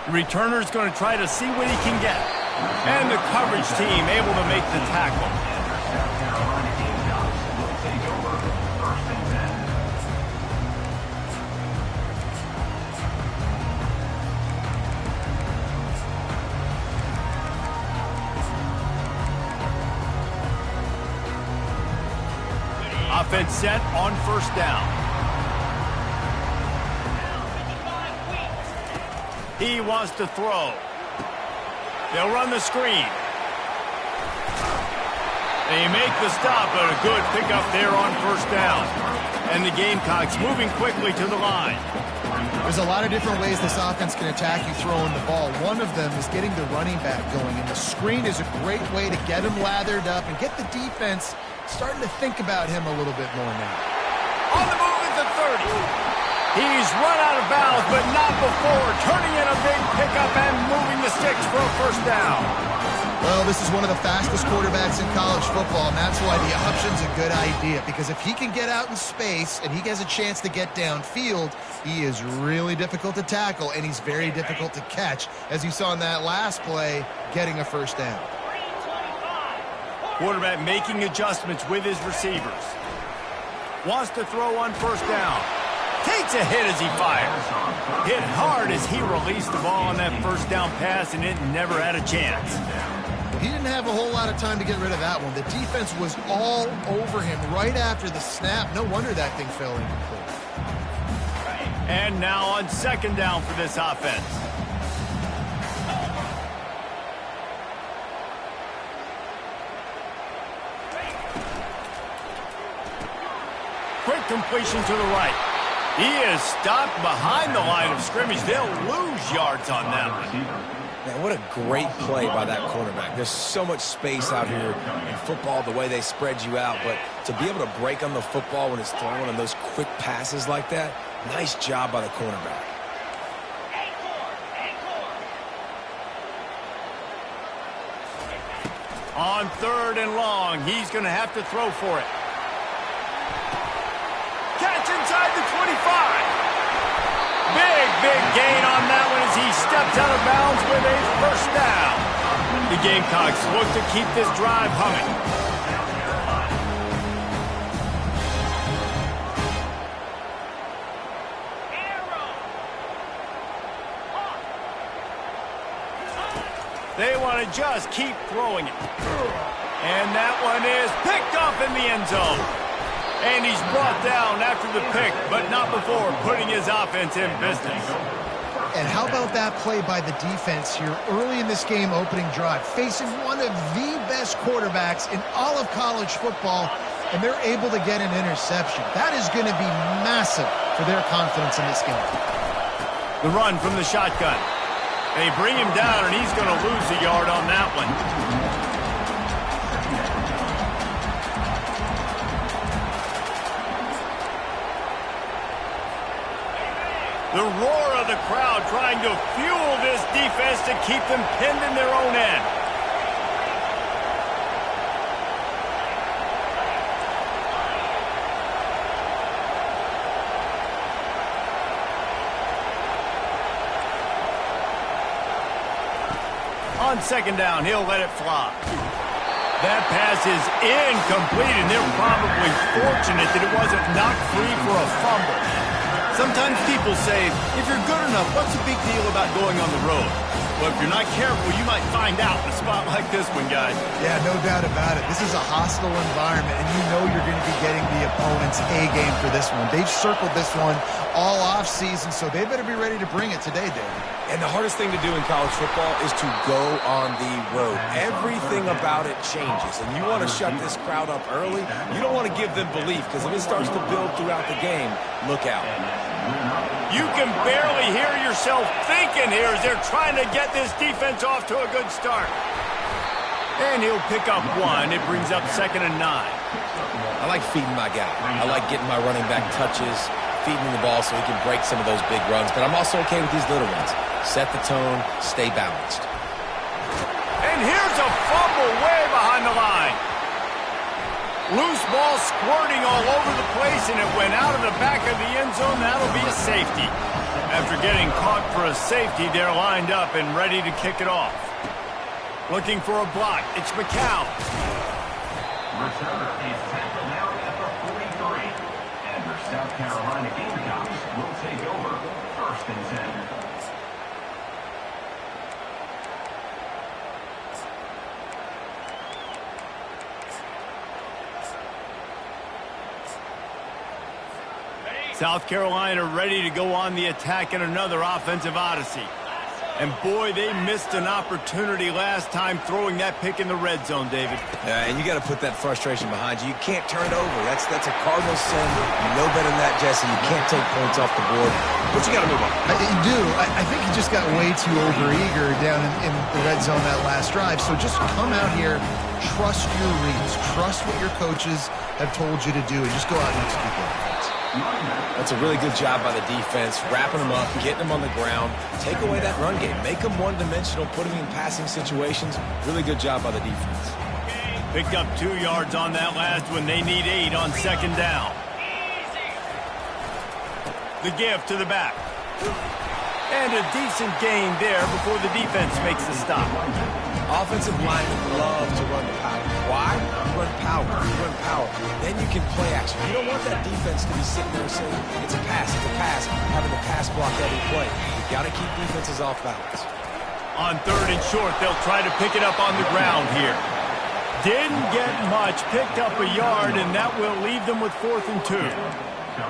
Returner's going to try to see what he can get. And the coverage team able to make the tackle. Offense set on first down. He wants to throw. They'll run the screen. They make the stop, but a good pickup there on first down. And the Gamecocks moving quickly to the line. There's a lot of different ways this offense can attack you throwing the ball. One of them is getting the running back going, and the screen is a great way to get him lathered up and get the defense starting to think about him a little bit more now. On the move at the 30. He's run out of bounds, but not before turning in a big pickup and moving the sticks for a first down. Well, this is one of the fastest quarterbacks in college football, and that's why the option's a good idea, because if he can get out in space and he has a chance to get downfield, he is really difficult to tackle, and he's very difficult to catch, as you saw in that last play, getting a first down. Quarterback making adjustments with his receivers. Wants to throw on first down. Takes a hit as he fires. Hit hard as he released the ball on that first down pass, and it never had a chance. He didn't have a whole lot of time to get rid of that one. The defense was all over him right after the snap. No wonder that thing fell incomplete. And now on second down for this offense. Quick completion to the right. He is stopped behind the line of scrimmage. They'll lose yards on that one. Man, what a great play by that cornerback. There's so much space out here in football, the way they spread you out. But to be able to break on the football when it's thrown on those quick passes like that, nice job by the cornerback. On third and long, he's going to have to throw for it. Catch inside the 25. Big gain on that one as he steps out of bounds with a first down. The Gamecocks look to keep this drive humming. They want to just keep throwing it. And that one is picked off in the end zone. And he's brought down after the pick, but not before putting his offense in business. And how about that play by the defense here early in this game opening drive, facing one of the best quarterbacks in all of college football, and they're able to get an interception. That is going to be massive for their confidence in this game. The run from the shotgun. They bring him down, and he's going to lose a yard on that one. The roar of the crowd trying to fuel this defense to keep them pinned in their own end. On second down, he'll let it fly. That pass is incomplete, and they're probably fortunate that it wasn't knocked free for a fumble. Sometimes people say, if you're good enough, what's the big deal about going on the road? Well, if you're not careful, you might find out in a spot like this one, guys. Yeah, no doubt about it. This is a hostile environment, and you know you're going to be getting the opponent's A game for this one. They've circled this one all offseason, so they better be ready to bring it today, David. And the hardest thing to do in college football is to go on the road. Everything about it changes, and you want to shut this crowd up early. You don't want to give them belief, because if it starts to build throughout the game, look out. You can barely hear yourself thinking here as they're trying to get this defense off to a good start. And he'll pick up one. It brings up 2nd and 9. I like feeding my guy. I like getting my running back touches, feeding the ball so he can break some of those big runs. But I'm also okay with these little ones. Set the tone, stay balanced. And here's a fumble way behind the line. Loose ball squirting all over the place, and it went out of the back of the end zone. That'll be a safety. After getting caught for a safety, they're lined up and ready to kick it off. Looking for a block. It's McCown. Returner is tackled now at the 43. And the South Carolina Gamecocks will take over 1st and 10. South Carolina ready to go on the attack in another offensive odyssey. And boy, they missed an opportunity last time throwing that pick in the red zone, David. And you got to put that frustration behind you. You can't turn it over. That's a cardinal sin. You know better than that, Jesse. You can't take points off the board. But you got to move on. You do. I think he just got way too overeager down in the red zone that last drive. So just come out here, trust your reads, trust what your coaches have told you to do, and just go out and execute that. That's a really good job by the defense, wrapping them up, getting them on the ground, take away that run game, make them one-dimensional, put them in passing situations. Really good job by the defense. Picked up 2 yards on that last one. They need 8 on 2nd down. The give to the back. And a decent gain there before the defense makes the stop. Offensive linemen love to run the power. Why? You run power. You run power. Then you can play action. You don't want that defense to be sitting there saying, it's a pass, having the pass block every play. You've got to keep defenses off balance. On 3rd and short, they'll try to pick it up on the ground here. Didn't get much, picked up a yard, and that will leave them with 4th and 2.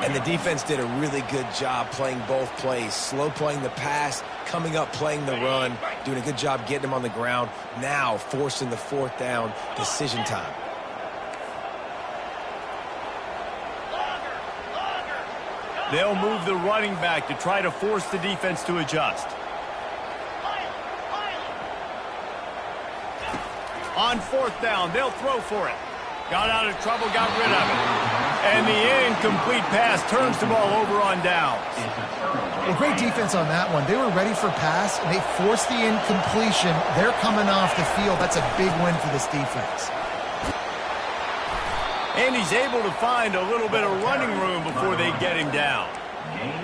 And the defense did a really good job playing both plays. Slow playing the pass, coming up playing the run, doing a good job getting them on the ground. Now forcing the 4th down, decision time. They'll move the running back to try to force the defense to adjust. On 4th down, they'll throw for it. Got out of trouble, got rid of it. And the incomplete pass turns the ball over on downs. Well, great defense on that one. They were ready for pass, and they forced the incompletion. They're coming off the field. That's a big win for this defense. And he's able to find a little bit of running room before they get him down.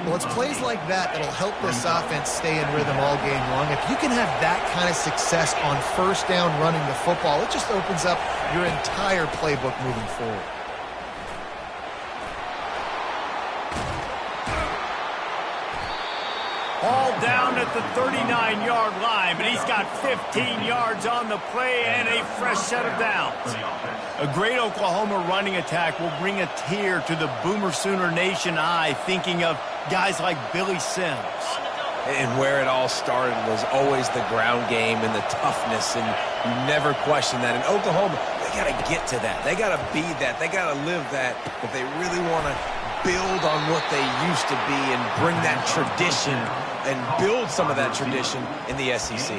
Well, it's plays like that that'll help this offense stay in rhythm all game long. If you can have that kind of success on 1st down running the football, it just opens up your entire playbook moving forward. All down at the 39-yard line, but he's got 15 yards on the play and a fresh set of downs. A great Oklahoma running attack will bring a tear to the Boomer Sooner Nation eye, thinking of guys like Billy Sims. And where it all started was always the ground game and the toughness, and you never question that. In Oklahoma, they got to get to that. They got to be that. They got to live that if they really want to build on what they used to be and bring that tradition and build some of that tradition in the SEC.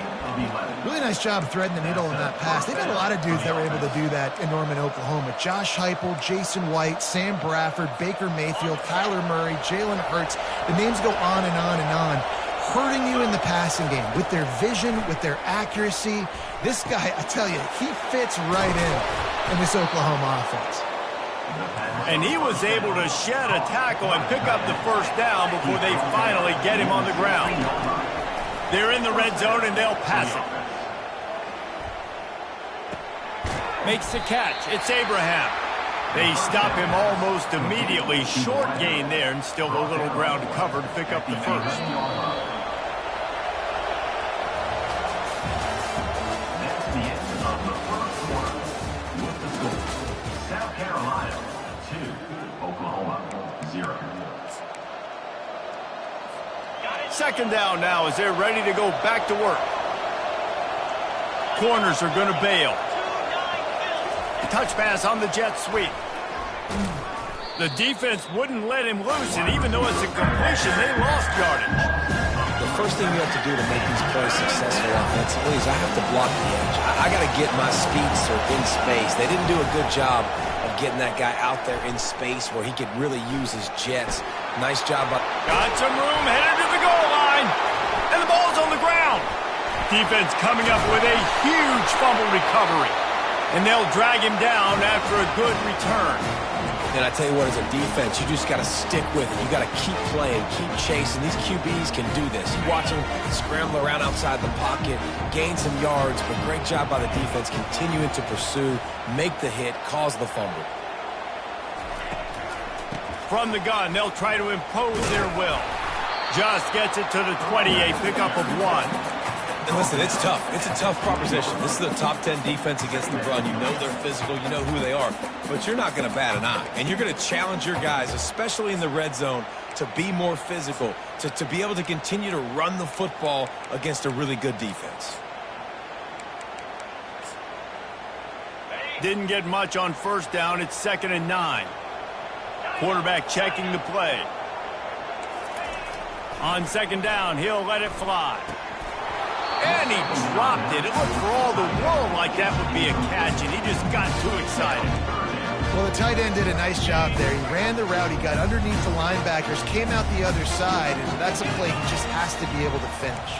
Really nice job threading the needle in that pass. They've had a lot of dudes that were able to do that in Norman, Oklahoma. Josh Heupel, Jason White, Sam Bradford, Baker Mayfield, Kyler Murray, Jalen Hurts. The names go on and on and on. Hurting you in the passing game with their vision, with their accuracy. This guy, I tell you, he fits right in this Oklahoma offense. And he was able to shed a tackle and pick up the 1st down before they finally get him on the ground. They're in the red zone and they'll pass it. Makes the catch. It's Abraham. They stop him almost immediately. Short gain there and still a little ground to cover to pick up the 1st. South Carolina 2, Oklahoma 0. 2nd down now as they're ready to go back to work. Corners are going to bail. Touch pass on the jet sweep. The defense wouldn't let him loose, and even though it's a completion, they lost yardage. The first thing you have to do to make these plays successful offensively is I have to block the edge. I got to get my speedster in space. They didn't do a good job of getting that guy out there in space where he could really use his jets. Nice job. Got some room, headed to the goal line, and the ball's on the ground. Defense coming up with a huge fumble recovery, and they'll drag him down after a good return. And I tell you what, as a defense, you just got to stick with it. You got to keep playing, keep chasing. These QBs can do this. You watch them scramble around outside the pocket, gain some yards, but great job by the defense continuing to pursue, make the hit, cause the fumble. From the gun, they'll try to impose their will. Just gets it to the 28, pickup of 1. And listen, it's tough. It's a tough proposition. This is a top 10 defense against the run. You know they're physical. You know who they are. But you're not going to bat an eye. And you're going to challenge your guys, especially in the red zone, to be more physical, to be able to continue to run the football against a really good defense. Didn't get much on first down. It's 2nd and 9. Quarterback checking the play. On 2nd down, he'll let it fly. And he dropped it. It looked for all the world like that would be a catch, and he just got too excited. Well, the tight end did a nice job there. He ran the route. He got underneath the linebackers, came out the other side, and that's a play he just has to be able to finish.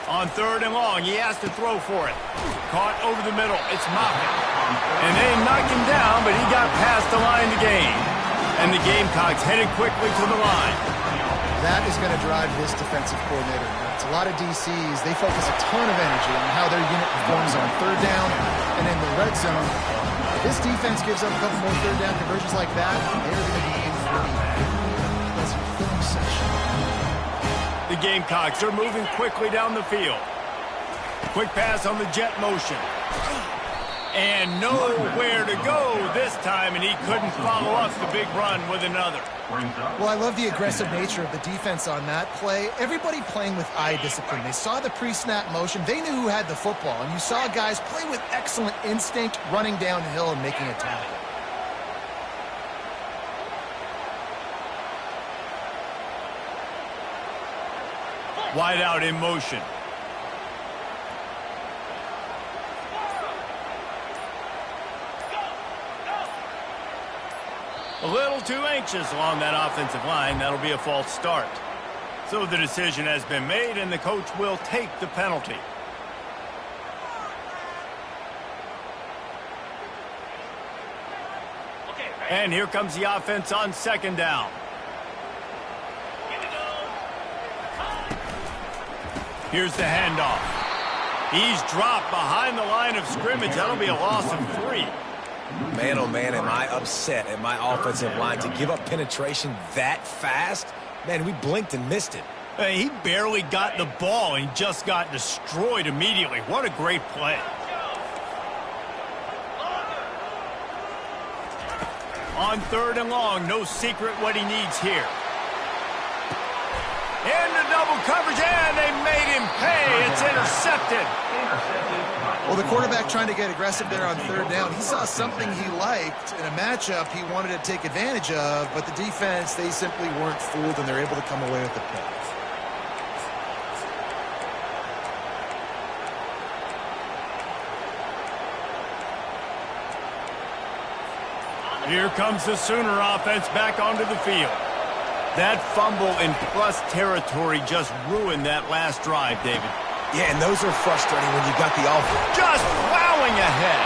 On 3rd and long, he has to throw for it. Caught over the middle. It's Moffitt. And they knocked him down, but he got past the line to gain. And the Gamecocks headed quickly to the line. That is going to drive this defensive coordinator nuts. A lot of DCs, they focus a ton of energy on how their unit performs on 3rd down and in the red zone. If this defense gives up a couple more 3rd down conversions like that, they're going to be in for a pleasant film session. The Gamecocks are moving quickly down the field. Quick pass on the jet motion. And nowhere to go this time, and he couldn't follow up the big run with another. Well, I love the aggressive nature of the defense on that play. Everybody playing with eye discipline. They saw the pre-snap motion. They knew who had the football, and you saw guys play with excellent instinct, running downhill and making a tackle. Wide out in motion. A little too anxious along that offensive line. That'll be a false start. So the decision has been made, and the coach will take the penalty. And here comes the offense on 2nd down. Here's the handoff. He's dropped behind the line of scrimmage. That'll be a loss of 3. Man, oh man, am I upset at my offensive line to give up penetration that fast? Man, we blinked and missed it. He barely got the ball, and he just got destroyed immediately. What a great play. On 3rd and long, no secret what he needs here. Into double coverage, and they made him pay. It's intercepted. Well, the quarterback trying to get aggressive there on 3rd down. He saw something he liked in a matchup he wanted to take advantage of, but the defense, they simply weren't fooled, and they're able to come away with the pick. Here comes the Sooner offense back onto the field. That fumble in plus territory just ruined that last drive, David. Yeah, and those are frustrating when you got the offense just plowing ahead.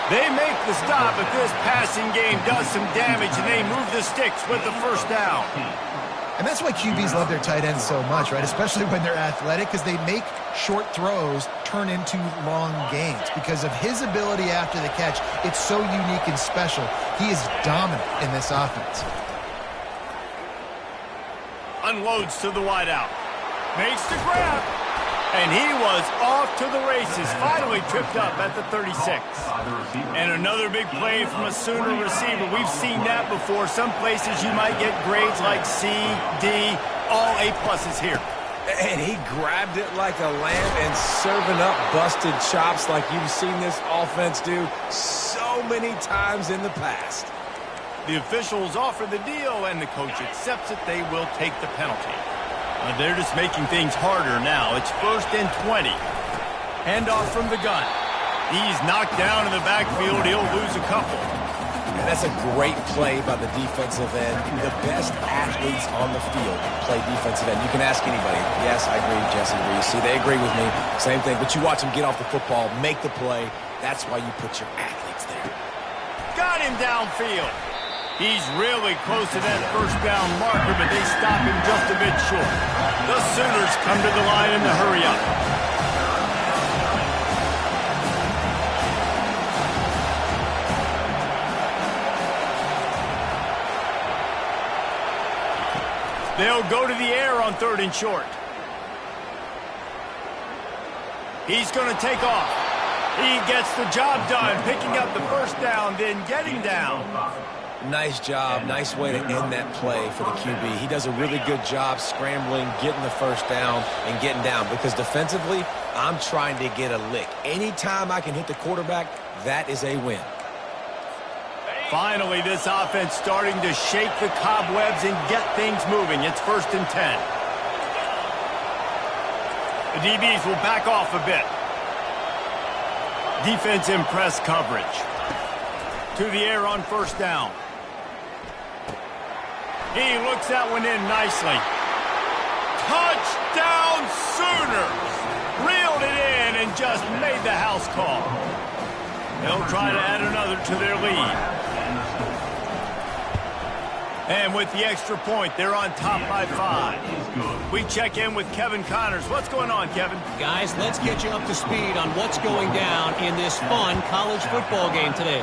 They make the stop, but this passing game does some damage, and they move the sticks with the 1st down. And that's why QBs love their tight ends so much, right? Especially when they're athletic, because they make short throws turn into long gains. Because of his ability after the catch, it's so unique and special. He is dominant in this offense. Unloads to the wideout. Makes the grab. And he was off to the races. Finally tripped up at the 36. And another big play from a Sooner receiver. We've seen that before. Some places you might get grades like C, D, all A-pluses here. And he grabbed it like a lamb and serving up busted chops like you've seen this offense do so many times in the past. The officials offer the deal, and the coach accepts it. They will take the penalty. They're just making things harder now. It's 1st and 20. Handoff from the gun. He's knocked down in the backfield. He'll lose a couple. And that's a great play by the defensive end. The best athletes on the field play defensive end. You can ask anybody. Yes, I agree, Jesse. You see, they agree with me. Same thing. But you watch them get off the football, make the play. That's why you put your athletes there. Got him downfield. He's really close to that first down marker, but they stop him just a bit short. The Sooners come to the line in the hurry up. They'll go to the air on 3rd and short. He's going to take off. He gets the job done, picking up the first down, then getting down. Nice job. Nice way to end that play for the QB. He does a really good job scrambling, getting the first down, and getting down. Because defensively, I'm trying to get a lick. Anytime I can hit the quarterback, that is a win. Finally, this offense starting to shake the cobwebs and get things moving. It's 1st and 10. The DBs will back off a bit. Defense in press coverage. To the air on 1st down. He looks that one in nicely. Touchdown Sooners! Reeled it in and just made the house call. They'll try to add another to their lead. And with the extra point, they're on top by 5. We check in with Kevin Connors. What's going on, Kevin? Guys, let's get you up to speed on what's going down in this fun college football game today.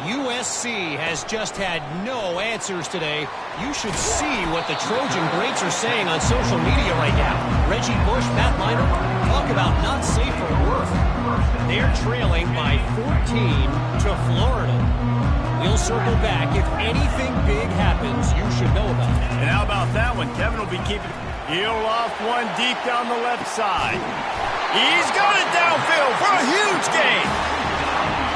USC has just had no answers today. You should see what the Trojan greats are saying on social media right now. Reggie Bush, Matt Leinart, talk about not safe for work. They're trailing by 14 to Florida. We'll circle back. If anything big happens, you should know about it. And how about that one? Kevin will be keeping heel off one deep down the left side. He's got it downfield for a huge gain.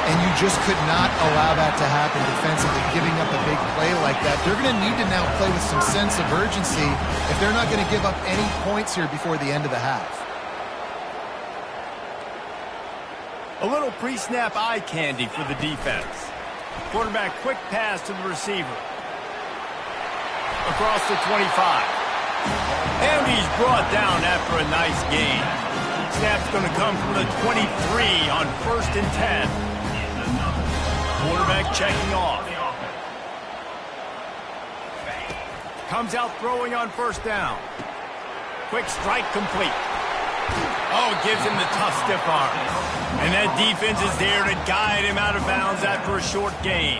And you just could not allow that to happen defensively, giving up a big play like that. They're going to need to now play with some sense of urgency if they're not going to give up any points here before the end of the half. A little pre-snap eye candy for the defense. Quarterback quick pass to the receiver. Across the 25. And he's brought down after a nice gain. Snap's going to come from the 23 on 1st and 10. Quarterback checking off. Comes out throwing on 1st down. Quick strike complete. Oh, gives him the tough stiff arm. And that defense is there to guide him out of bounds after a short gain.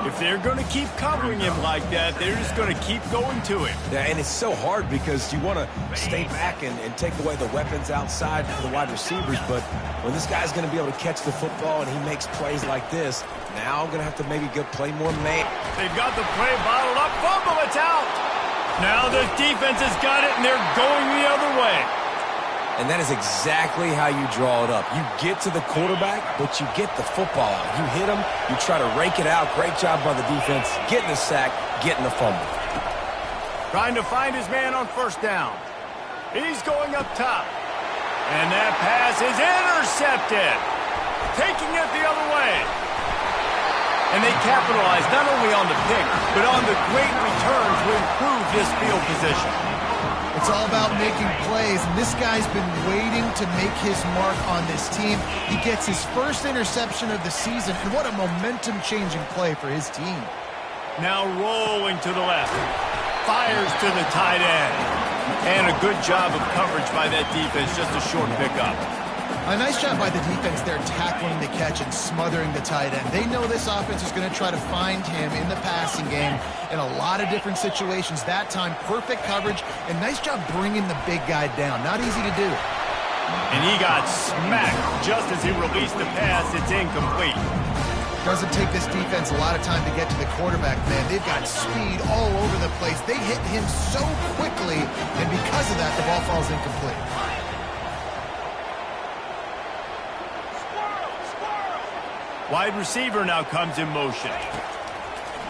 If they're going to keep covering him like that, they're just going to keep going to him. Yeah, and it's so hard because you want to stay back and take away the weapons outside for the wide receivers. But when this guy's going to be able to catch the football and he makes plays like this, now I'm going to have to maybe go play more man. They've got the play bottled up. Fumble, it's out. Now the defense has got it, and they're going the other way. And that is exactly how you draw it up. You get to the quarterback, but you get the football out. You hit him, you try to rake it out. Great job by the defense, getting the sack, getting the fumble. Trying to find his man on 1st down. He's going up top. And that pass is intercepted. Taking it the other way. And they capitalize not only on the pick, but on the great return to improve this field position. It's all about making plays, and this guy's been waiting to make his mark on this team. He gets his first interception of the season, and what a momentum-changing play for his team. Now rolling to the left. Fires to the tight end. And a good job of coverage by that defense, just a short pickup. A nice job by the defense there, tackling the catch and smothering the tight end. They know this offense is going to try to find him in the passing game in a lot of different situations. That time, perfect coverage, and nice job bringing the big guy down. Not easy to do. And he got smacked just as he released the pass. It's incomplete. Doesn't take this defense a lot of time to get to the quarterback, man. They've got speed all over the place. They hit him so quickly, and because of that, the ball falls incomplete. Wide receiver now comes in motion.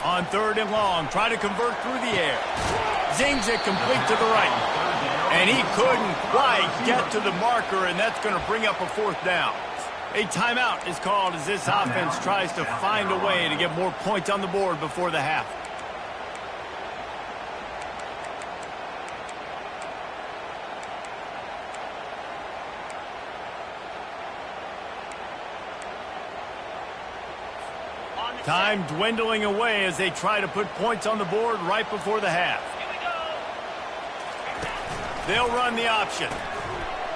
On 3rd and long, try to convert through the air. Zings it complete to the right. And he couldn't quite get to the marker, and that's going to bring up a 4th down. A timeout is called as this offense tries to find a way to get more points on the board before the half. Time dwindling away as they try to put points on the board right before the half. They'll run the option.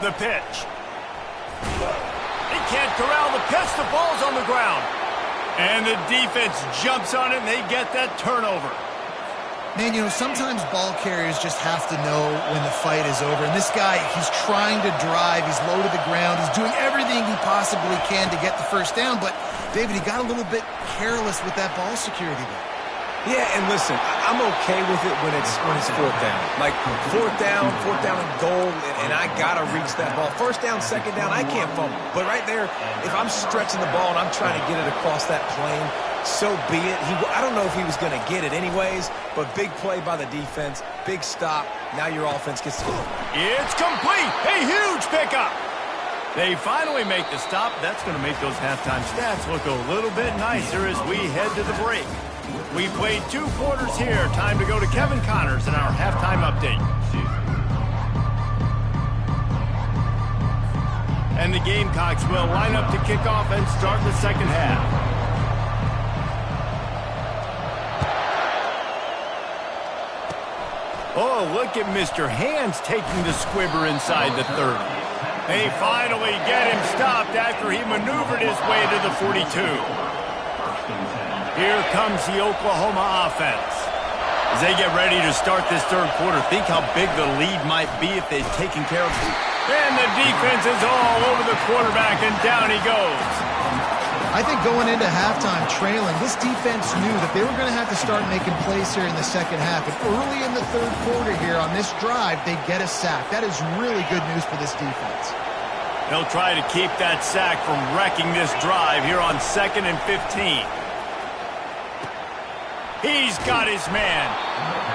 The pitch. They can't corral the pitch. The ball's on the ground. And the defense jumps on it, and they get that turnover. Man, you know, sometimes ball carriers just have to know when the fight is over. And this guy, he's trying to drive. He's low to the ground. He's doing everything he possibly can to get the first down. But, David, he got a little bit careless with that ball security there. Yeah, and listen, I'm okay with it when it's fourth down. Like, fourth down and goal, and I got to reach that ball. First down, second down, I can't fumble. But right there, if I'm stretching the ball and I'm trying to get it across that plane, so be it. I don't know if he was going to get it anyways, but big play by the defense, big stop. Now your offense gets to go. It's complete. A huge pickup. They finally make the stop. That's going to make those halftime stats look a little bit nicer as we head to the break. We played 2 quarters here. Time to go to Kevin Connors in our halftime update. And the Gamecocks will line up to kick off and start the second half. Oh, look at Mr. Hands taking the squibber inside the 30. They finally get him stopped after he maneuvered his way to the 42. Here comes the Oklahoma offense. As they get ready to start this third quarter, think how big the lead might be if they'd taken care of it. And the defense is all over the quarterback, and down he goes. I think going into halftime trailing, this defense knew that they were going to have to start making plays here in the second half. And early in the third quarter here on this drive, they get a sack. That is really good news for this defense. They'll try to keep that sack from wrecking this drive here on 2nd and 15. He's got his man,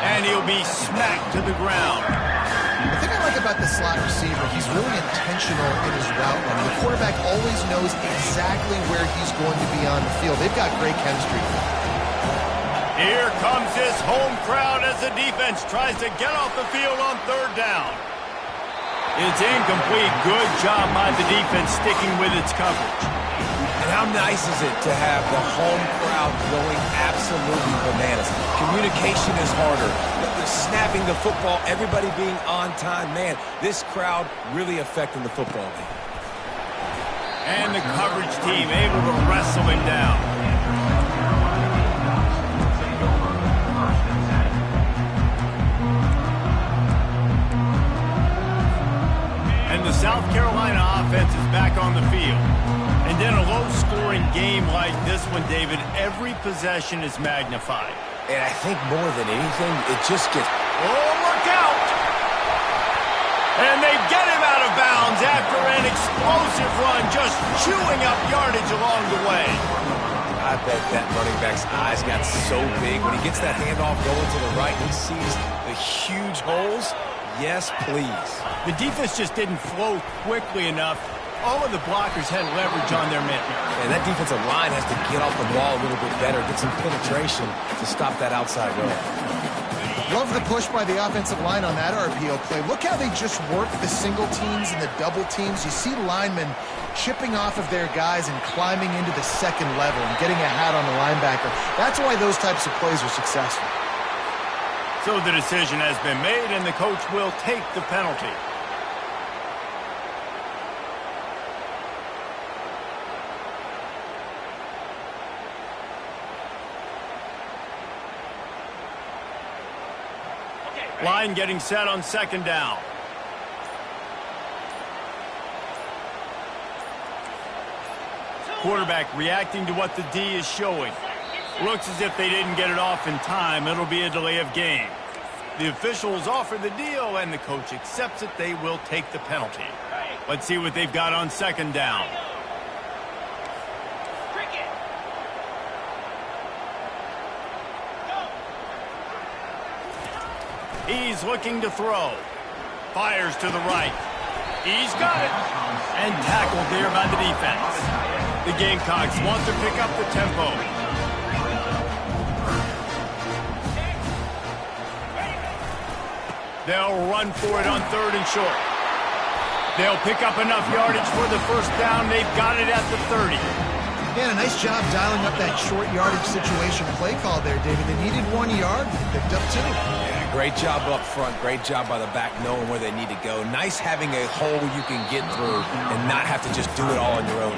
and he'll be smacked to the ground. The thing I like about the slot receiver, he's really intentional in his route running. The quarterback always knows exactly where he's going to be on the field. They've got great chemistry. Here comes this home crowd as the defense tries to get off the field on 3rd down. It's incomplete. Good job by the defense sticking with its coverage. And how nice is it to have the home crowd going absolutely bananas? Communication is harder. The snapping the football, everybody being on time. Man, this crowd really affecting the football game. And the coverage team able to wrestle him down. And the South Carolina offense is back on the field. And in a low-scoring game like this one, David, every possession is magnified. And I think more than anything, it just gets... Oh, look out! And they get him out of bounds after an explosive run, just chewing up yardage along the way. I bet that running back's eyes got so big. When he gets that handoff going to the right, he sees the huge holes. Yes, please. The defense just didn't flow quickly enough. All of the blockers had leverage on their men. And that defensive line has to get off the ball a little bit better, get some penetration to stop that outside run. Love the push by the offensive line on that RPO play. Look how they just work the single teams and the double teams. You see linemen chipping off of their guys and climbing into the second level and getting a hat on the linebacker. That's why those types of plays are successful. So the decision has been made, and the coach will take the penalty. Line getting set on 2nd down. Quarterback reacting to what the D is showing. Looks as if they didn't get it off in time. It'll be a delay of game. The officials offer the deal, and the coach accepts it. They will take the penalty. Let's see what they've got on 2nd down. He's looking to throw. Fires to the right. He's got it. And tackled there by the defense. The Gamecocks want to pick up the tempo. They'll run for it on 3rd and short. They'll pick up enough yardage for the first down. They've got it at the 30. Yeah, a nice job dialing up that short yardage situation play call there, David. They needed 1 yard. They picked up 2. Yeah, great job up front. Great job by the back knowing where they need to go. Nice having a hole you can get through and not have to just do it all on your own.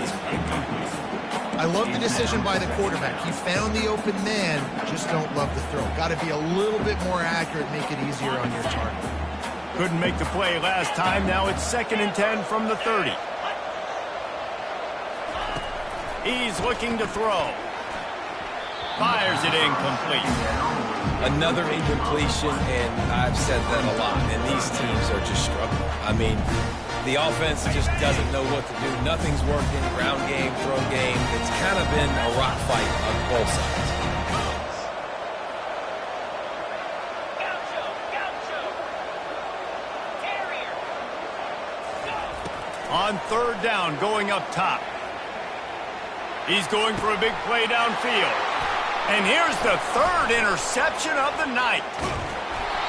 I love the decision by the quarterback. He found the open man, just don't love the throw. Got to be a little bit more accurate, make it easier on your target. Couldn't make the play last time. Now it's 2nd and 10 from the 30. He's looking to throw. Fires it incomplete. Another incompletion, and I've said that a lot, and these teams are just struggling. I mean, the offense just doesn't know what to do. Nothing's working. Ground game, throw game. It's kind of been a rock fight on both sides. On 3rd down, going up top. He's going for a big play downfield. And here's the 3rd interception of the night.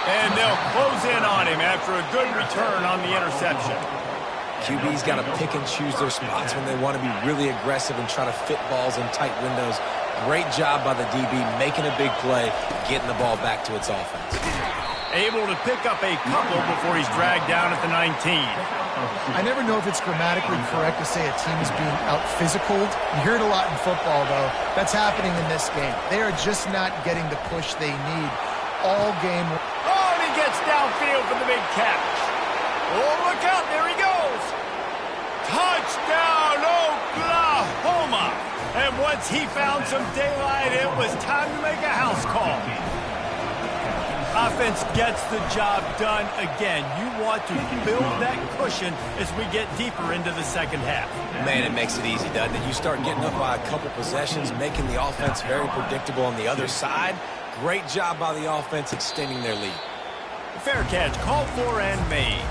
And they'll close in on him after a good return on the interception. QB's got to pick and choose their spots when they want to be really aggressive and try to fit balls in tight windows. Great job by the DB making a big play, getting the ball back to its offense. Able to pick up a couple before he's dragged down at the 19. I never know if it's grammatically correct to say a team is being out-physicaled. You hear it a lot in football, though. That's happening in this game. They are just not getting the push they need all game. Oh, and he gets downfield for the big catch. Oh, look out. There he goes. Touchdown, Oklahoma. And once he found some daylight, it was time to make a house call. Offense gets the job done again. You want to build that cushion as we get deeper into the 2nd half. Man, it makes it easy, doesn't it? You start getting up by a couple possessions, making the offense very predictable on the other side. Great job by the offense extending their lead. Fair catch, called for and made.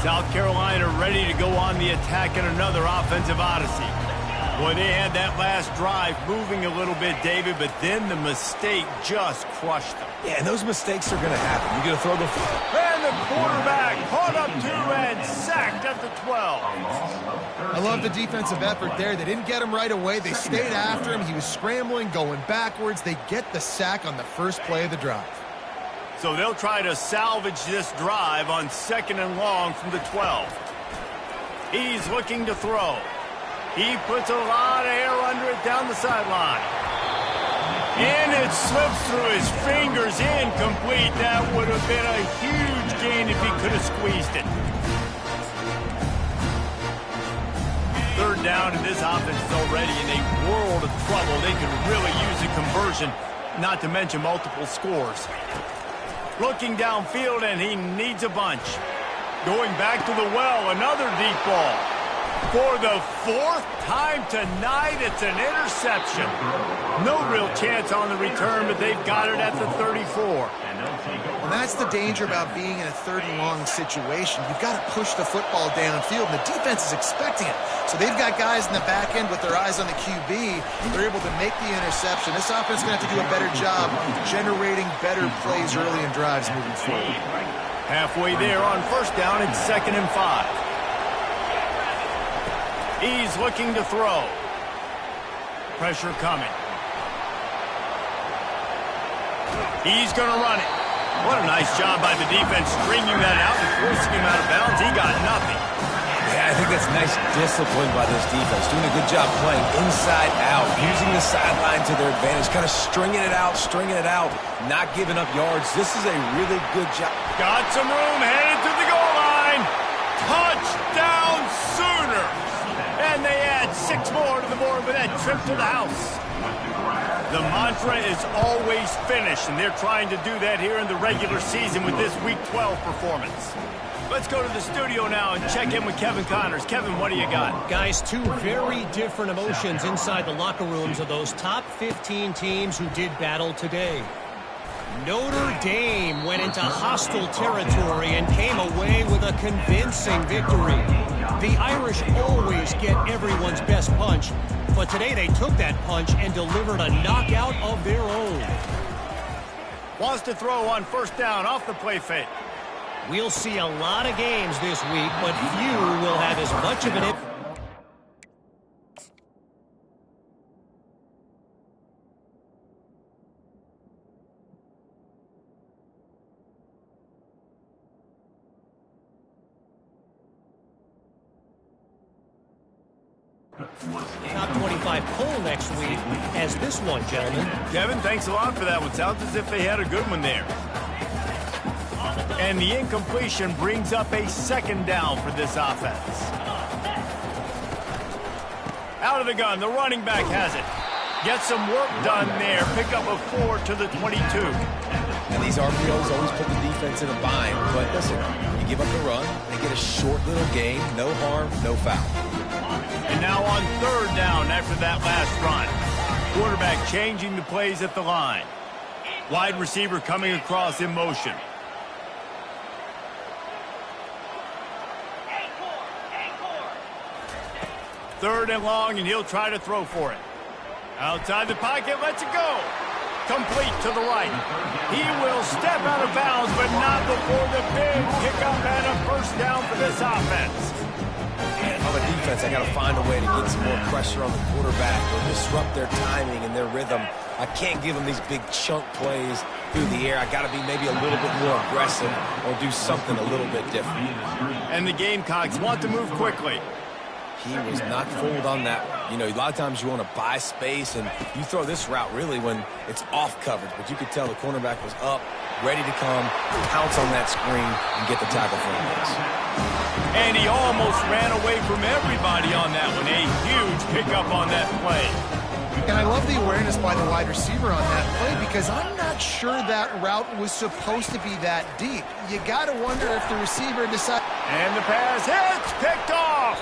South Carolina ready to go on the attack in another offensive odyssey. Boy, they had that last drive moving a little bit, David, but then the mistake just crushed them. Yeah, and those mistakes are going to happen. You're going to throw the football. And the quarterback caught up to and sacked at the 12. I love the defensive effort there. They didn't get him right away. They stayed after him. He was scrambling, going backwards. They get the sack on the first play of the drive. So they'll try to salvage this drive on 2nd and long from the 12. He's looking to throw. He puts a lot of air under it down the sideline. And it slips through his fingers, incomplete. That would have been a huge gain if he could have squeezed it. 3rd down, and this offense is already in a world of trouble. They could really use a conversion, not to mention multiple scores. Looking downfield, and he needs a bunch. Going back to the well, another deep ball. For the 4th time tonight, it's an interception. No real chance on the return, but they've got it at the 34. Well, that's the danger about being in a 3rd and long situation. You've got to push the football downfield, and the defense is expecting it. So they've got guys in the back end with their eyes on the QB. They're able to make the interception. This offense is going to have to do a better job generating better plays early in drives moving forward. Halfway there on 1st down, it's 2nd and 5. He's looking to throw. Pressure coming. He's going to run it. What a nice job by the defense stringing that out and forcing him out of bounds. He got nothing. Yeah, I think that's nice discipline by this defense. Doing a good job playing inside out, using the sideline to their advantage, kind of stringing it out, not giving up yards. This is a really good job. Got some room, headed to the goal line. Touchdown Sooners. And they add 6 more to the board with that trip to the house. The mantra is always finish, and they're trying to do that here in the regular season with this Week 12 performance. Let's go to the studio now and check in with Kevin Connors. Kevin, what do you got? Guys, two very different emotions inside the locker rooms of those top 15 teams who did battle today. Notre Dame went into hostile territory and came away with a convincing victory. The Irish always get everyone's best punch, but today they took that punch and delivered a knockout of their own. Wants to throw on first down off the play fake. We'll see a lot of games this week, but few will have as much of an impact. Top 25 poll next week as this one, gentlemen. Kevin, thanks a lot for that one. Sounds as if they had a good one there. And the incompletion brings up a second down for this offense. Out of the gun, the running back has it. Get some work done there. Pick up a 4 to the 22. And these RPOs always put the defense in a bind. But listen, you give up the run, they get a short little gain, no harm, no foul. And now on third down after that last run. Quarterback changing the plays at the line. Wide receiver coming across in motion. Third and long, and he'll try to throw for it. Outside the pocket, lets it go. Complete to the right. He will step out of bounds, but not before the big pickup and a first down for this offense. On the defense, I got to find a way to get some more pressure on the quarterback or disrupt their timing and their rhythm. I can't give them these big chunk plays through the air. I got to be maybe a little bit more aggressive or do something a little bit different. And the Gamecocks want to move quickly. He was not fooled on that. You know, a lot of times you want to buy space, and you throw this route really when it's off coverage. But you could tell the cornerback was up, ready to come, pounce on that screen, and get the tackle for him. And he almost ran away from everybody on that one. A huge pickup on that play. And I love the awareness by the wide receiver on that play because I'm not sure that route was supposed to be that deep. You got to wonder if the receiver decided. And the pass hits, picked off.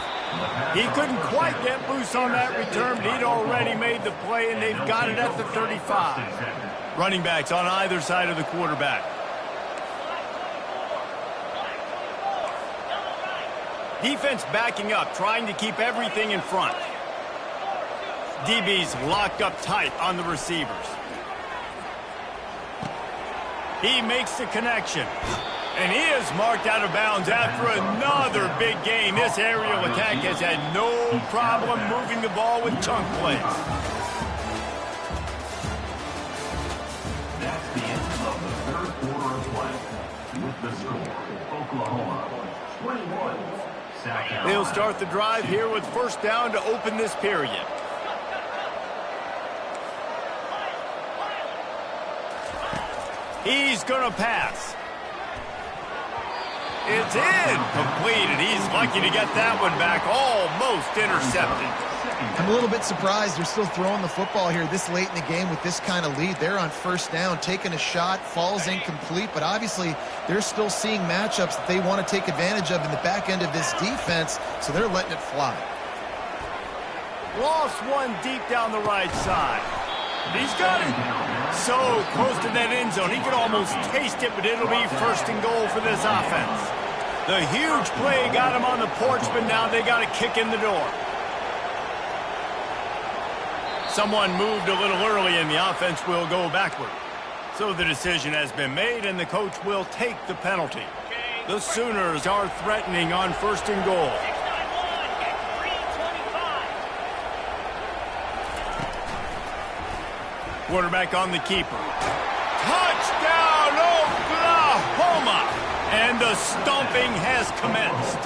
He couldn't quite get loose on that return, but he'd already made the play, and they've got it at the 35. Running backs on either side of the quarterback. Defense backing up, trying to keep everything in front. DB's locked up tight on the receivers. He makes the connection. And he is marked out of bounds after another big gain. This aerial attack has had no problem moving the ball with chunk plays. That's the end of the third quarter of play. With the score, Oklahoma 21, South Carolina. They'll start the drive here with first down to open this period. He's going to pass. It's incomplete, and he's lucky to get that one back, almost intercepted. I'm a little bit surprised they're still throwing the football here this late in the game with this kind of lead. They're on first down, taking a shot, falls incomplete, but obviously they're still seeing matchups that they want to take advantage of in the back end of this defense, so they're letting it fly. Lost one deep down the right side. He's got it. So close to that end zone. He could almost taste it, but it'll be first and goal for this offense. The huge play got him on the porch, but now they got a kick in the door. Someone moved a little early, and the offense will go backward. So the decision has been made, and the coach will take the penalty. The Sooners are threatening on first and goal. Quarterback on the keeper. Touchdown, Oklahoma! And the stomping has commenced.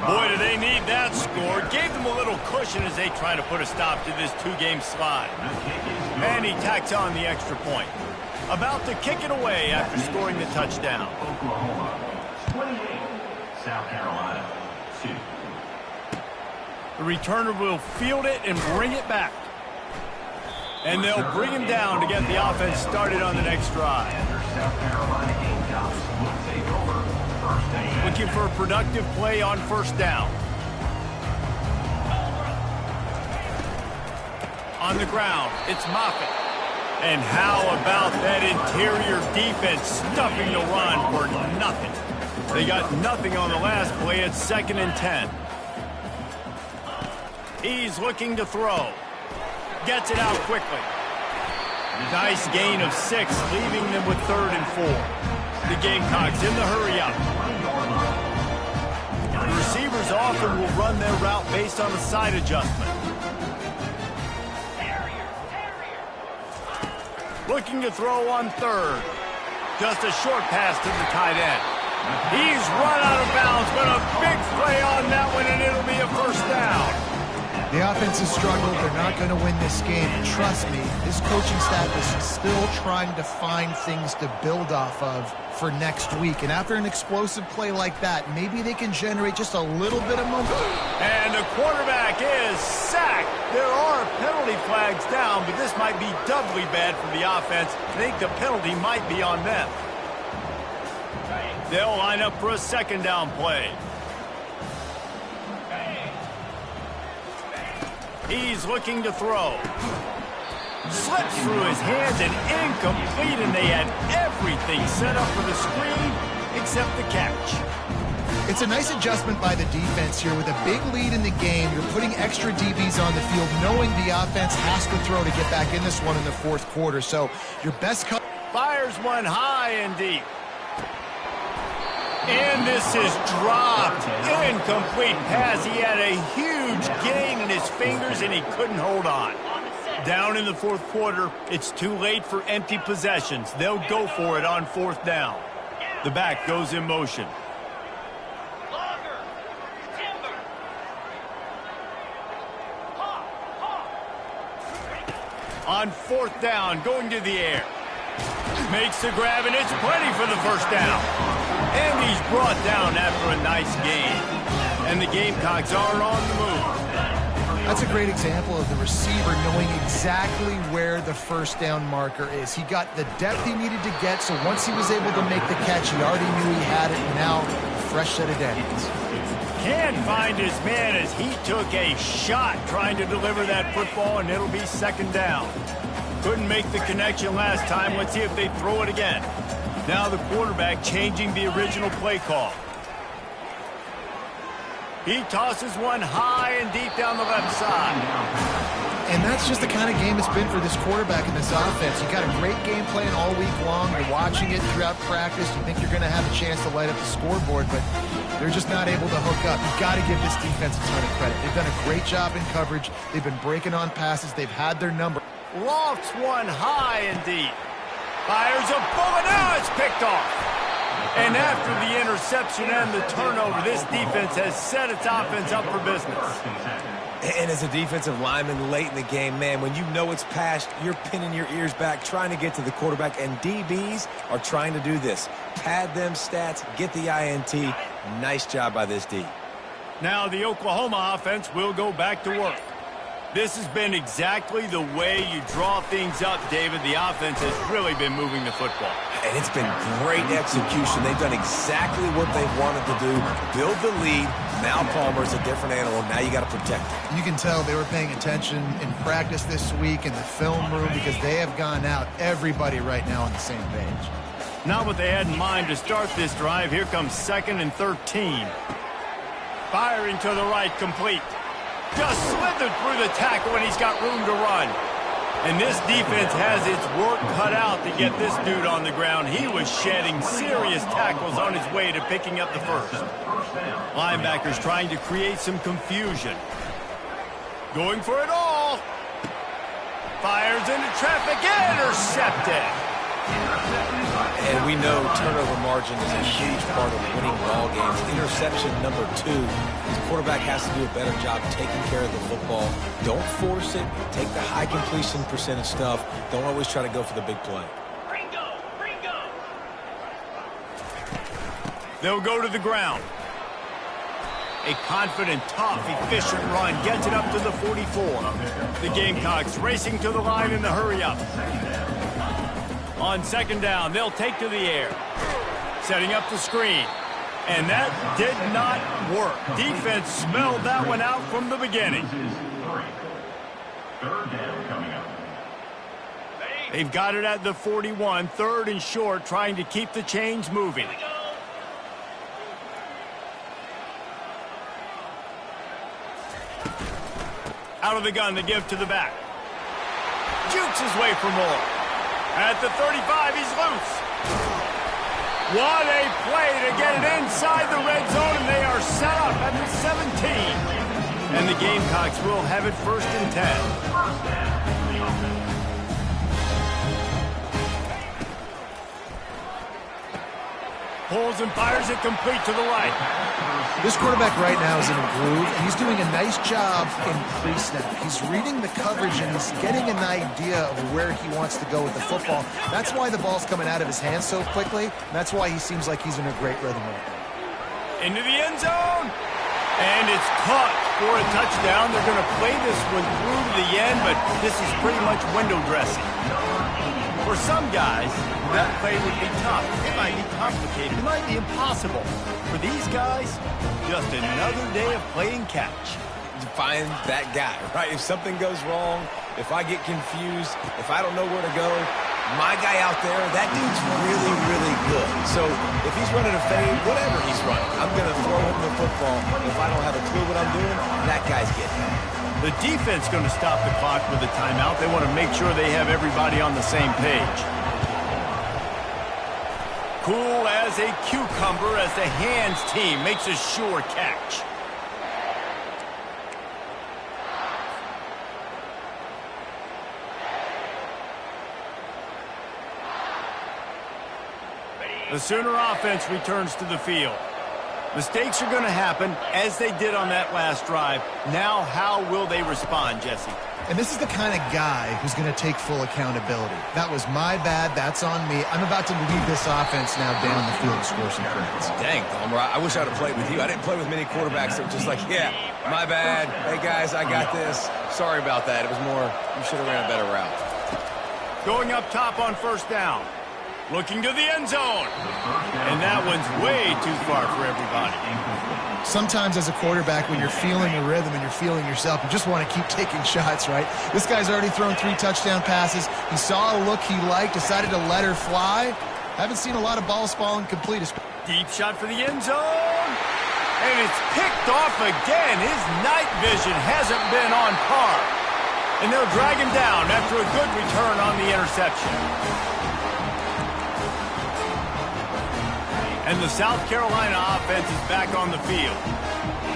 Boy, do they need that score. Gave them a little cushion as they try to put a stop to this two-game slide. And he tacks on the extra point. About to kick it away after scoring the touchdown. Oklahoma 28, South Carolina 2. The returner will field it and bring it back. And they'll bring him down to get the offense started on the next drive. South Carolina Gamecocks will take over first Looking for a productive play on first down. On the ground, it's Moffitt. And how about that interior defense stuffing the run for nothing? They got nothing on the last play. It's 2nd and 10. He's looking to throw. Gets it out quickly. Nice gain of 6, leaving them with 3rd and 4. The Gamecocks in the hurry-up. The receivers often will run their route based on a side adjustment. Looking to throw on 3rd. Just a short pass to the tight end. He's run out of bounds, but a big play on that one, and it'll be a first down. The offense has struggled. They're not going to win this game. Trust me, this coaching staff is still trying to find things to build off of for next week. And after an explosive play like that, maybe they can generate just a little bit of momentum. And the quarterback is sacked. There are penalty flags down, but this might be doubly bad for the offense. I think the penalty might be on them. They'll line up for a 2nd down play. He's looking to throw. Slips through his hands and incomplete, and they had everything set up for the screen except the catch. It's a nice adjustment by the defense here. With a big lead in the game, you're putting extra DBs on the field, knowing the offense has to throw to get back in this one in the 4th quarter. So your best cover. Fires one high and deep. And this is dropped. Incomplete pass. He had a huge gain in his fingers, and he couldn't hold on. Down in the 4th quarter, it's too late for empty possessions. They'll go for it on 4th down. The back goes in motion. On 4th down, going to the air. Makes the grab, and it's plenty for the first down. And he's brought down after a nice gain. And the Gamecocks are on the move. That's a great example of the receiver knowing exactly where the first down marker is. He got the depth he needed to get, so once he was able to make the catch, he already knew he had it, and now a fresh set of downs. Can't find his man as he took a shot trying to deliver that football, and it'll be 2nd down. Couldn't make the connection last time. Let's see if they throw it again. Now the quarterback changing the original play call. He tosses one high and deep down the left side. And that's just the kind of game it's been for this quarterback in this offense. You got a great game plan all week long. You're watching it throughout practice. You think you're going to have a chance to light up the scoreboard, but they're just not able to hook up. You've got to give this defense a ton of credit. They've done a great job in coverage. They've been breaking on passes. They've had their number. Lofts one high and deep. Fires a bullet. Now it's picked off. And after the interception and the turnover, this defense has set its offense up for business. And as a defensive lineman late in the game, man, when you know it's past, you're pinning your ears back, trying to get to the quarterback, and DBs are trying to do this. Pad them stats, get the INT. Nice job by this D. Now the Oklahoma offense will go back to work. This has been exactly the way you draw things up, David. The offense has really been moving the football. And it's been great execution. They've done exactly what they've wanted to do. Build the lead. Now Palmer's a different animal. Now you got to protect him. You can tell they were paying attention in practice this week in the film room because they have gone out, everybody right now on the same page. Not what they had in mind to start this drive. Here comes 2nd and 13. Firing to the right, complete. Just slithered through the tackle, and he's got room to run. And this defense has its work cut out to get this dude on the ground. He was shedding serious tackles on his way to picking up the first. Linebackers trying to create some confusion. Going for it all. Fires into traffic, intercepted. And we know turnover margin is a huge part of winning ball games. Interception number 2. The quarterback has to do a better job taking care of the football. Don't force it. Take the high completion percentage stuff. Don't always try to go for the big play. They'll go to the ground. A confident, tough, efficient run gets it up to the 44. The Gamecocks racing to the line in the hurry-up. On 2nd down, they'll take to the air. Setting up the screen. And that did not work. Defense smelled that one out from the beginning. This is 3. Third down coming up. They've got it at the 41, 3rd and short, trying to keep the chains moving. Out of the gun to give to the back. Jukes his way for more. At the 35, he's loose. What a play to get it inside the red zone, and they are set up at the 17. And the Gamecocks will have it 1st and 10. Pulls and fires it complete to the right. This quarterback right now is in a groove, and he's doing a nice job in pre-snap. He's reading the coverage, and he's getting an idea of where he wants to go with the football. That's why the ball's coming out of his hands so quickly, and that's why he seems like he's in a great rhythm right now. Into the end zone. And it's caught for a touchdown. They're going to play this one through to the end, but this is pretty much window dressing. For some guys, that play would be tough. It might be complicated. It might be impossible. For these guys, just another day of playing catch. Find that guy, right? If something goes wrong, if I get confused, if I don't know where to go, my guy out there, that dude's really, really good. So if he's running a fade, whatever he's running, I'm going to throw him the football. If I don't have a clue what I'm doing, that guy's getting it. The defense going to stop the clock with a timeout. They want to make sure they have everybody on the same page. Cool as a cucumber as the hands team makes a sure catch. The Sooner offense returns to the field. Mistakes are going to happen, as they did on that last drive. Now, how will they respond, Jesse? And this is the kind of guy who's going to take full accountability. That was my bad. That's on me. I'm about to lead this offense now down the field to score some points. Dang, Dahmer, I wish I would have played with you. I didn't play with many quarterbacks that were just like, yeah, my bad. Hey, guys, I got this. Sorry about that. It was more, you should have ran a better route. Going up top on 1st down. Looking to the end zone. And that one's way too far for everybody. Sometimes as a quarterback, when you're feeling the rhythm and you're feeling yourself, you just want to keep taking shots, right? This guy's already thrown 3 touchdown passes. He saw a look he liked, decided to let her fly. Haven't seen a lot of balls falling complete. Deep shot for the end zone. And it's picked off again. His night vision hasn't been on par. And they'll drag him down after a good return on the interception. And the South Carolina offense is back on the field.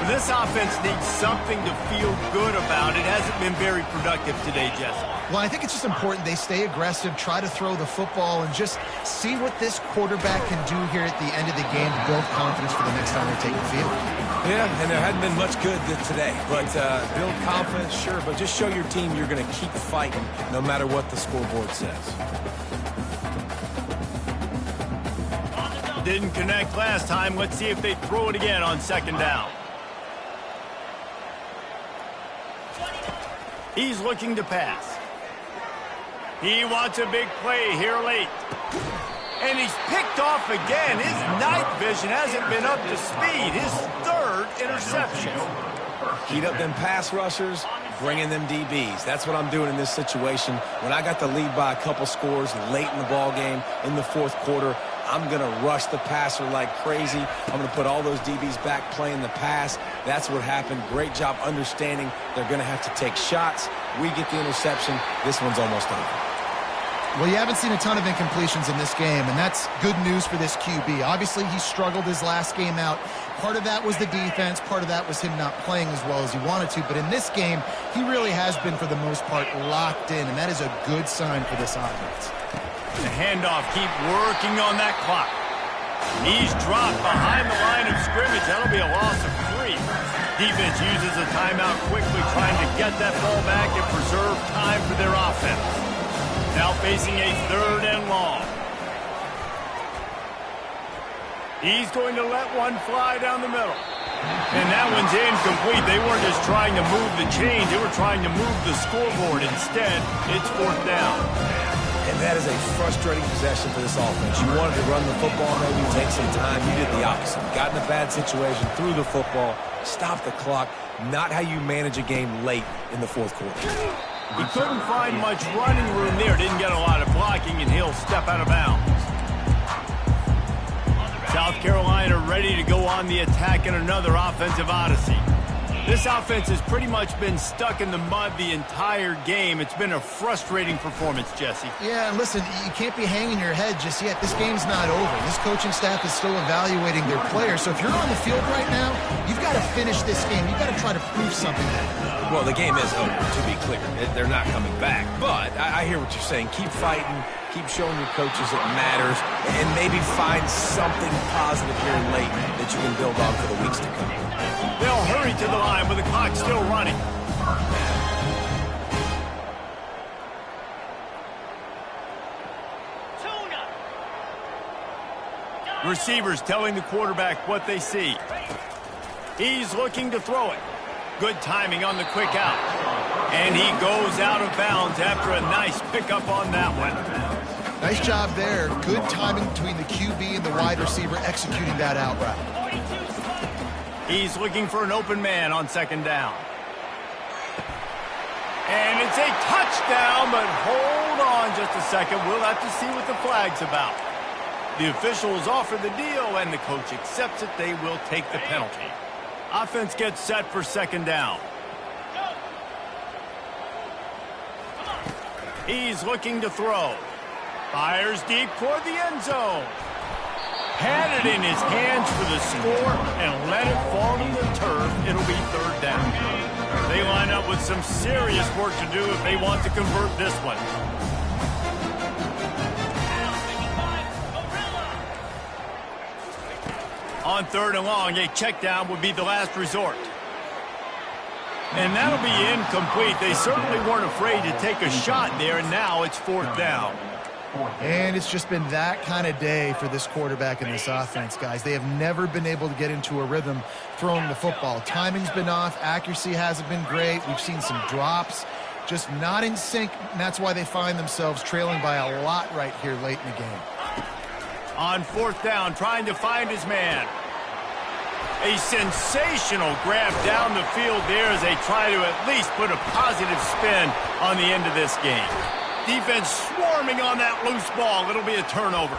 This offense needs something to feel good about. It hasn't been very productive today, Jesse. Well, I think it's just important they stay aggressive, try to throw the football, and just see what this quarterback can do here at the end of the game to build confidence for the next time they take the field. Yeah, and there hadn't been much good today. But build confidence, sure, but just show your team you're going to keep fighting no matter what the scoreboard says. Didn't connect last time. Let's see if they throw it again on 2nd down. He's looking to pass. He wants a big play here late. And he's picked off again. His night vision hasn't been up to speed. His 3rd interception. Heat up them pass rushers, bring in them DBs. That's what I'm doing in this situation. When I got the lead by a couple scores late in the ball game in the 4th quarter, I'm going to rush the passer like crazy. I'm going to put all those DBs back playing the pass. That's what happened. Great job understanding they're going to have to take shots. We get the interception. This one's almost over. Well, you haven't seen a ton of incompletions in this game, and that's good news for this QB. Obviously, he struggled his last game out. Part of that was the defense. Part of that was him not playing as well as he wanted to. But in this game, he really has been, for the most part, locked in, and that is a good sign for this offense. The handoff, keep working on that clock. He's dropped behind the line of scrimmage. That'll be a loss of 3. Defense uses a timeout quickly, trying to get that ball back and preserve time for their offense. Now facing a 3rd and long. He's going to let one fly down the middle. And that one's incomplete. They weren't just trying to move the chains. They were trying to move the scoreboard. Instead, it's 4th down. And that is a frustrating possession for this offense. You wanted to run the football, maybe take some time. You did the opposite. Got in a bad situation, threw the football, stopped the clock. Not how you manage a game late in the fourth quarter. He couldn't find much running room there. Didn't get a lot of blocking, and he'll step out of bounds. South Carolina ready to go on the attack in another offensive odyssey. This offense has pretty much been stuck in the mud the entire game. It's been a frustrating performance, Jesse. Yeah, and listen, you can't be hanging your head just yet. This game's not over. This coaching staff is still evaluating their players. So if you're on the field right now, you've got to finish this game. You've got to try to prove something to them. Well, the game is over, to be clear. They're not coming back. But I hear what you're saying. Keep fighting. Keep showing your coaches it matters. And maybe find something positive here in late that you can build on for the weeks to come. They'll hurry to the line with the clock still running. Receivers telling the quarterback what they see. He's looking to throw it. Good timing on the quick out. And he goes out of bounds after a nice pickup on that one. Nice job there. Good timing between the QB and the wide receiver executing that out route. He's looking for an open man on second down. And it's a touchdown, but hold on just a second. We'll have to see what the flag's about. The officials offer the deal, and the coach accepts it. They will take the penalty. Offense gets set for second down. He's looking to throw. Fires deep toward the end zone. Had it in his hands for the score and let it fall to the turf. It'll be third down. They line up with some serious work to do if they want to convert this one. On third and long, a check down would be the last resort. And that'll be incomplete. They certainly weren't afraid to take a shot there, and now it's fourth down. And it's just been that kind of day for this quarterback and this offense, guys. They have never been able to get into a rhythm throwing the football. Timing's been off. Accuracy hasn't been great. We've seen some drops. Just not in sync, and that's why they find themselves trailing by a lot right here late in the game. On fourth down, trying to find his man. A sensational grab down the field there as they try to at least put a positive spin on the end of this game. Defense swarming on that loose ball. It'll be a turnover.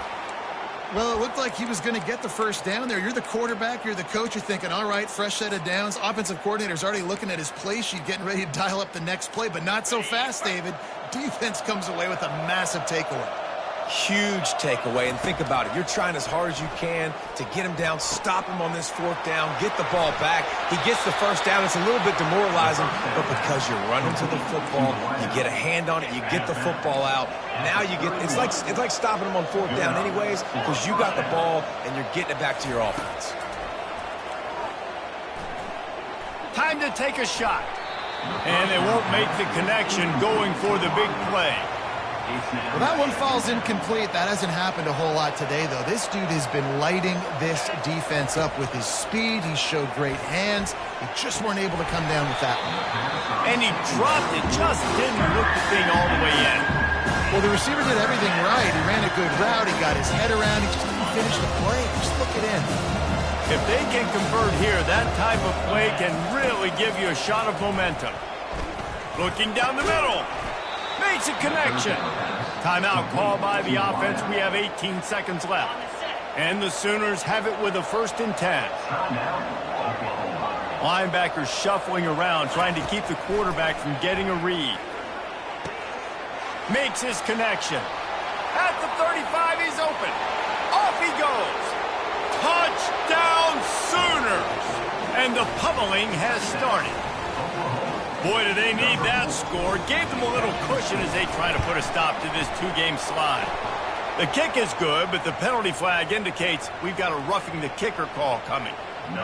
Well, it looked like he was going to get the first down there. You're the quarterback. You're the coach. You're thinking, all right, fresh set of downs. Offensive coordinator's already looking at his play sheet, getting ready to dial up the next play, but not so fast, David. Defense comes away with a massive takeaway. Huge takeaway, and think about it. You're trying as hard as you can to get him down, stop him on this fourth down, get the ball back. He gets the first down. It's a little bit demoralizing, but because you're running to the football, you get a hand on it, you get the football out. Now you get it's like stopping him on fourth down anyways, because you got the ball and you're getting it back to your offense. Time to take a shot. And they won't make the connection going for the big play. Well, that one falls incomplete. That hasn't happened a whole lot today, though. This dude has been lighting this defense up with his speed. He showed great hands. They just weren't able to come down with that one. And he dropped it. Just didn't look the thing all the way in. Well, the receiver did everything right. He ran a good route. He got his head around. He just didn't finish the play. Just look it in. If they can convert here, that type of play can really give you a shot of momentum. Looking down the middle. Makes a connection. Timeout called by the offense. We have 18 seconds left. And the Sooners have it with a 1st and 10. Linebackers shuffling around, trying to keep the quarterback from getting a read. Makes his connection. At the 35, he's open. Off he goes. Touchdown Sooners. And the pummeling has started. Boy, do they need that score. Gave them a little cushion as they try to put a stop to this two-game slide. The kick is good, but the penalty flag indicates we've got a roughing the kicker call coming.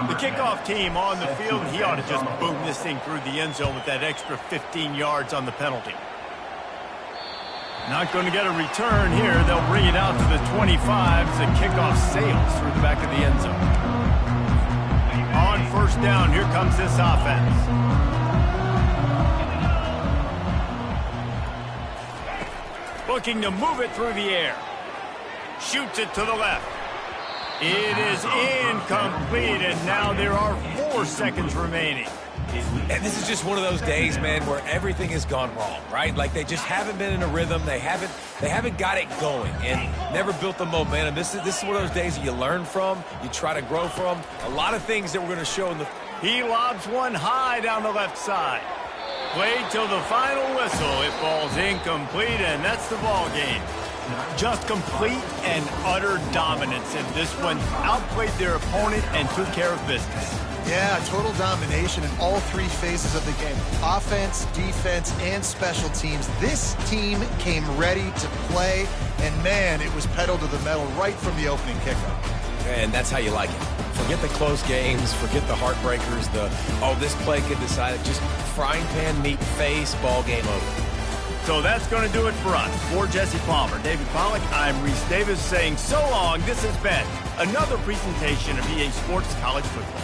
The kickoff team on the field, he ought to just boom this thing through the end zone with that extra 15 yards on the penalty. Not going to get a return here. They'll bring it out to the 25 as the kickoff sails through the back of the end zone. On first down, here comes this offense. Looking to move it through the air. Shoots it to the left. It is incomplete, and now there are 4 seconds remaining. And this is just one of those days, man, where everything has gone wrong, right? Like they just haven't been in a rhythm. They haven't got it going and never built the momentum. This is one of those days that you learn from, you try to grow from. A lot of things that we're going to show in the... He lobs one high down the left side. Played till the final whistle. It falls incomplete, and that's the ball game. Just complete and utter dominance, and this one outplayed their opponent and took care of business. Yeah, total domination in all 3 phases of the game. Offense, defense, and special teams. This team came ready to play, and man, it was pedal to the metal right from the opening kickoff. And that's how you like it. Forget the close games, forget the heartbreakers, this play could decide it. Just frying pan, meat, face, ball game over. So that's going to do it for us. For Jesse Palmer, David Pollack, I'm Reese Davis saying so long. This has been another presentation of EA Sports College Football.